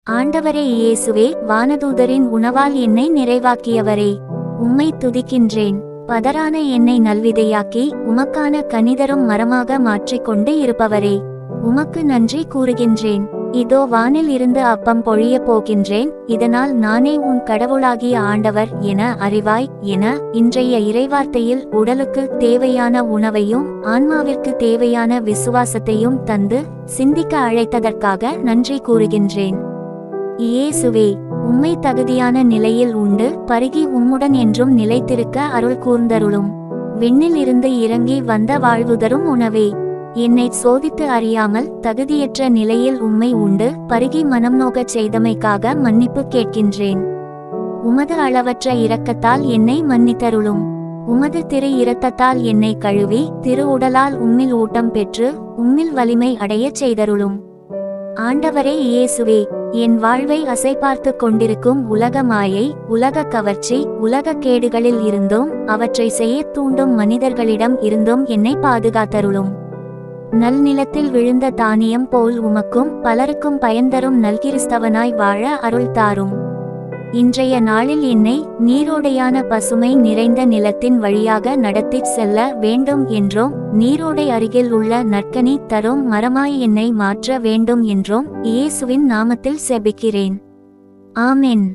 ஆண்டவரே இயேசுவே, வானதூதரின் உணவால் என்னை நிறைவாக்கியவரே, உம்மை துதிக்கின்றேன். பதரான என்னை நல்விதையாக்கி உமக்கான கனிதரும் மரமாக மாற்றிக்கொண்டு இருப்பவரே, உமக்கு நன்றி கூறுகின்றேன். இதோ வானில் இருந்து அப்பம் பொழிய போகின்றேன், இதனால் நானே உன் கடவுளாகிய ஆண்டவர் என அறிவாய் என இன்றைய இறைவார்த்தையில் உடலுக்கு தேவையான உணவையும் ஆன்மாவிற்கு தேவையான விசுவாசத்தையும் தந்து சிந்திக்க அழைத்ததற்காக நன்றி கூறுகின்றேன். இயேசுவே, உம்மை தகுதியான நிலையில் உண்டு பருகி உம்முடன் என்றும் நிலைத்திருக்க அருள் கூர்ந்தருளும். விண்ணில் இருந்து இறங்கி வந்த வாழ்வுதரும் உணவே, என்னை சோதித்து அறியாமல் தகுதியற்ற நிலையில் உம்மை உண்டு பருகி மனம் நோகச் செய்தமைக்காக மன்னிப்பு கேட்கின்றேன். உமது அளவற்ற இரக்கத்தால் என்னை மன்னித்தருளும். உமது திரு இரத்தத்தால் என்னை கழுவி திரு உடலால் உம்மில் ஊட்டம் பெற்று உம்மில் வலிமை அடையச் செய்தருளும். ஆண்டவரே இயேசுவே, என் வாழ்வை அசைபார்த்து கொண்டிருக்கும் உலக மாயை, உலக கவர்ச்சி, உலக கேடுகளில் இருந்தும் அவற்றை செய்ய தூண்டும் மனிதர்களிடம் இருந்தும் என்னை பாதுகாத்தருளும். நல்நிலத்தில் விழுந்த தானியம் போல் உமக்கும் பலருக்கும் பயன்தரும் நல்கிறிஸ்தவனாய் வாழ அருள் தாரும். இன்றைய நாளில் என்னை நீரோடையான பசுமை நிறைந்த நிலத்தின் வழியாக நடத்திச் செல்ல வேண்டும் என்றும் நீரோடை அருகில் உள்ள நற்கனி தரும் மரமாய் என்னை மாற்ற வேண்டும் என்றும் இயேசுவின் நாமத்தில் செபிக்கிறேன். ஆமென்.